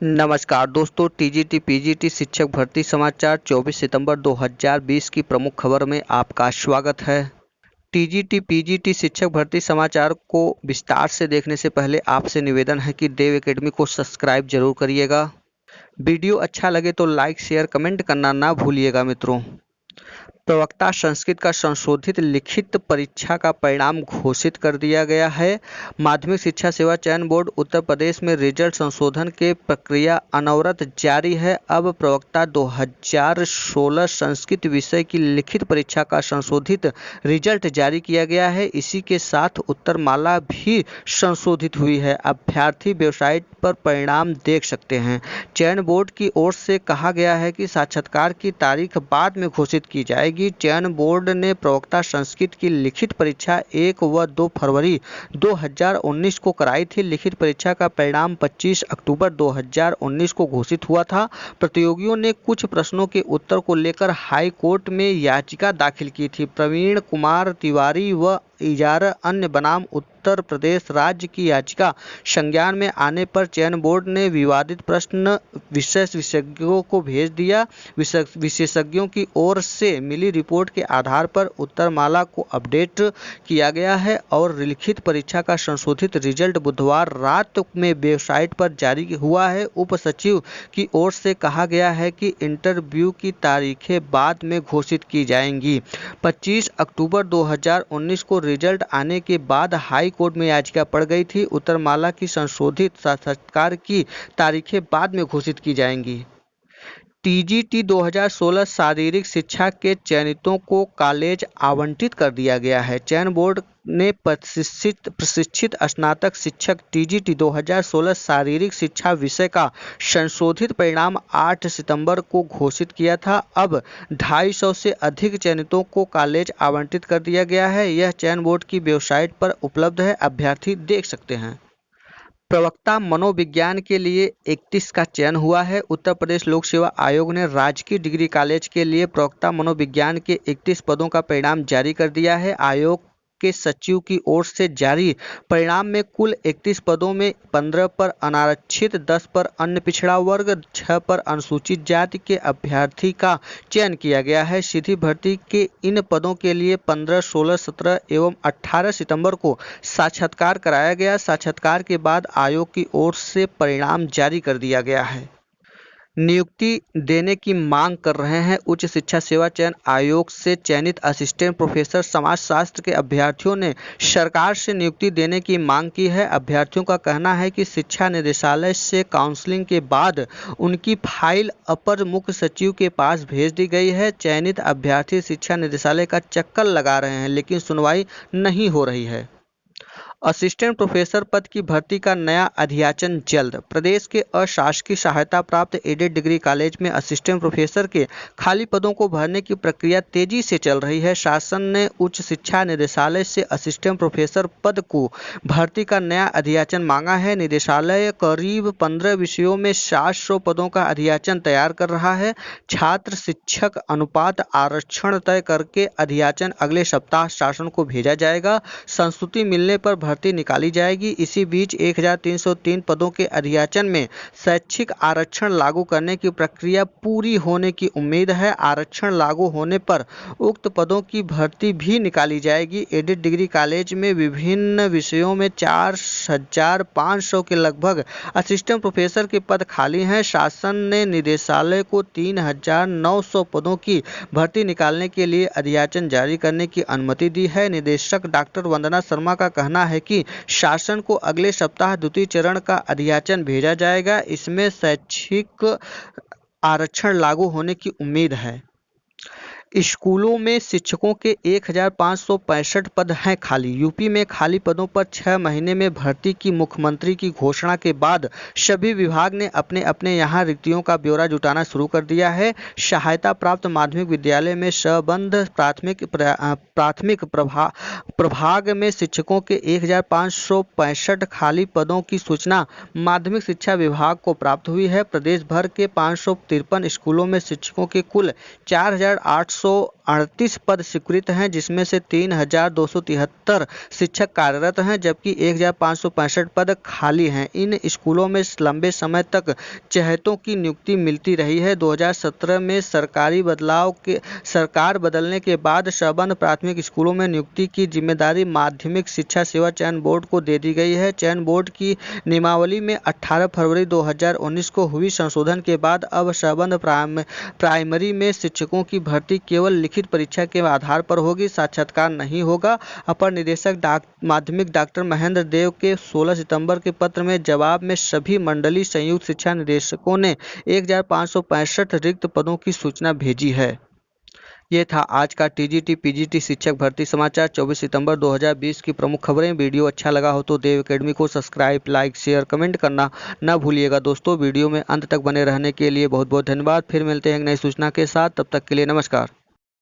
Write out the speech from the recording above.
नमस्कार दोस्तों, TGT PGT शिक्षक भर्ती समाचार 24 सितंबर 2020 की प्रमुख खबर में आपका स्वागत है। टीजीटी पीजीटी शिक्षक भर्ती समाचार को विस्तार से देखने से पहले आपसे निवेदन है कि देव एकेडमी को सब्सक्राइब जरूर करिएगा। वीडियो अच्छा लगे तो लाइक शेयर कमेंट करना ना भूलिएगा मित्रों। प्रवक्ता संस्कृत का संशोधित लिखित परीक्षा का परिणाम घोषित कर दिया गया है। माध्यमिक शिक्षा सेवा चयन बोर्ड उत्तर प्रदेश में रिजल्ट संशोधन के प्रक्रिया अनवरत जारी है। अब प्रवक्ता 2016 संस्कृत विषय की लिखित परीक्षा का संशोधित रिजल्ट जारी किया गया है। इसी के साथ उत्तरमाला भी संशोधित हुई है। अभ्यर्थी वेबसाइट पर परिणाम देख सकते हैं। चयन बोर्ड की ओर से कहा गया है कि साक्षात्कार की तारीख बाद में घोषित की जाएगी। चयन बोर्ड ने प्रवक्ता संस्कृत की लिखित परीक्षा 1 व 2 फरवरी 2019 को कराई थी। लिखित परीक्षा का परिणाम 25 अक्टूबर 2019 को घोषित हुआ था। प्रतियोगियों ने कुछ प्रश्नों के उत्तर को लेकर हाई कोर्ट में याचिका दाखिल की थी। प्रवीण कुमार तिवारी व इजारा अन्य बनाम उत्तर प्रदेश राज्य की याचिका संज्ञान में आने पर चयन बोर्ड ने विवादित प्रश्न विशेषज्ञों को भेज दिया। विशेषज्ञों की ओर से मिली रिपोर्ट के आधार पर उत्तरमाला को अपडेट किया गया है और लिखित परीक्षा का संशोधित रिजल्ट बुधवार रात में वेबसाइट पर जारी हुआ है। उप सचिव की ओर से कहा गया है कि इंटरव्यू की तारीखें बाद में घोषित की जाएंगी। 25 अक्टूबर 2019 को रिजल्ट आने के बाद हाई कोर्ट में याचिका पड़ गई थी। उत्तरमाला की संशोधित साक्षात्कार की तारीखें बाद में घोषित की जाएंगी। टीजीटी 2016 शारीरिक शिक्षा के चयनितों को कॉलेज आवंटित कर दिया गया है। चयन बोर्ड ने प्रशिक्षित स्नातक शिक्षक टीजीटी 2016 शारीरिक शिक्षा विषय का संशोधित परिणाम 8 सितंबर को घोषित किया था। अब 250 से अधिक चयनितों को कॉलेज आवंटित कर दिया गया है। यह चयन बोर्ड की वेबसाइट पर उपलब्ध है, अभ्यर्थी देख सकते हैं। प्रवक्ता मनोविज्ञान के लिए 31 का चयन हुआ है। उत्तर प्रदेश लोक सेवा आयोग ने राजकीय डिग्री कॉलेज के लिए प्रवक्ता मनोविज्ञान के 31 पदों का परिणाम जारी कर दिया है। आयोग के सचिव की ओर से जारी परिणाम में कुल 31 पदों में 15 पर अनारक्षित, 10 पर अन्य पिछड़ा वर्ग, 6 पर अनुसूचित जाति के अभ्यर्थी का चयन किया गया है। सीधी भर्ती के इन पदों के लिए 15, 16, 17 एवं 18 सितंबर को साक्षात्कार कराया गया। साक्षात्कार के बाद आयोग की ओर से परिणाम जारी कर दिया गया है। नियुक्ति देने की मांग कर रहे हैं। उच्च शिक्षा सेवा चयन आयोग से चयनित असिस्टेंट प्रोफेसर समाजशास्त्र के अभ्यर्थियों ने सरकार से नियुक्ति देने की मांग की है। अभ्यर्थियों का कहना है कि शिक्षा निदेशालय से काउंसलिंग के बाद उनकी फाइल अपर मुख्य सचिव के पास भेज दी गई है। चयनित अभ्यर्थी शिक्षा निदेशालय का चक्कर लगा रहे हैं, लेकिन सुनवाई नहीं हो रही है। असिस्टेंट प्रोफेसर पद की भर्ती का नया अधियाचन जल्द। प्रदेश के अशासकीय सहायता प्राप्त एडेड डिग्री कॉलेज में असिस्टेंट प्रोफेसर के खाली पदों को भरने की प्रक्रिया तेजी से चल रही है। शासन ने उच्च शिक्षा निदेशालय से असिस्टेंट प्रोफेसर पद को भर्ती का नया अधियाचन मांगा है। निदेशालय करीब 15 विषयों में 700 पदों का अधियाचन तैयार कर रहा है। छात्र शिक्षक अनुपात आरक्षण तय करके अधियाचन अगले सप्ताह शासन को भेजा जाएगा। संस्तुति मिलने पर भर्ती निकाली जाएगी। इसी बीच 1303 पदों के अधियाचन में शैक्षिक आरक्षण लागू करने की प्रक्रिया पूरी होने की उम्मीद है। आरक्षण लागू होने पर उक्त पदों की भर्ती भी निकाली जाएगी। एडेड डिग्री कॉलेज में विभिन्न विषयों में 4500 के लगभग असिस्टेंट प्रोफेसर के पद खाली हैं। शासन ने निदेशालय को 3900 पदों की भर्ती निकालने के लिए अधियाचन जारी करने की अनुमति दी है। निदेशक डॉक्टर वंदना शर्मा का कहना है कि शासन को अगले सप्ताह द्वितीय चरण का अधियाचन भेजा जाएगा। इसमें शैक्षिक आरक्षण लागू होने की उम्मीद है। स्कूलों में शिक्षकों के 1565 पद हैं खाली। यूपी में खाली पदों पर 6 महीने में भर्ती की मुख्यमंत्री की घोषणा के बाद सभी विभाग ने अपने अपने यहां रिक्तियों का ब्यौरा जुटाना शुरू कर दिया है। सहायता प्राप्त माध्यमिक विद्यालय में संबद्ध प्राथमिक प्रभाग में शिक्षकों के 1565 खाली पदों की सूचना माध्यमिक शिक्षा विभाग को प्राप्त हुई है। प्रदेश भर के 553 स्कूलों में शिक्षकों के कुल 4800 538 पद स्वीकृत हैं, जिसमें से 3,273 शिक्षक कार्यरत हैं, जबकि 1,565 पद खाली हैं। इन स्कूलों में लंबे समय तक चहेतों की नियुक्ति मिलती रही है। 2017 में सरकार बदलने के बाद संबद्ध प्राथमिक स्कूलों में नियुक्ति की जिम्मेदारी माध्यमिक शिक्षा सेवा चयन बोर्ड को दे दी गई है। चयन बोर्ड की नियमावली में 18 फरवरी 2019 को हुई संशोधन के बाद अब संबद्ध प्राइमरी में शिक्षकों की भर्ती केवल लिखित परीक्षा के आधार पर होगी, साक्षात्कार नहीं होगा। अपर निदेशक माध्यमिक डॉक्टर महेंद्र देव के 16 सितंबर के पत्र में जवाब में सभी मंडलीय संयुक्त शिक्षा निदेशकों ने 1,565 रिक्त पदों की सूचना भेजी है। ये था आज का टीजीटी पीजीटी शिक्षक भर्ती समाचार 24 सितंबर 2020 की प्रमुख खबरें। वीडियो अच्छा लगा हो तो देव एकेडमी को सब्सक्राइब, लाइक, शेयर, कमेंट करना न भूलिएगा दोस्तों। वीडियो में अंत तक बने रहने के लिए बहुत बहुत धन्यवाद। फिर मिलते हैं एक नई सूचना के साथ, तब तक के लिए नमस्कार।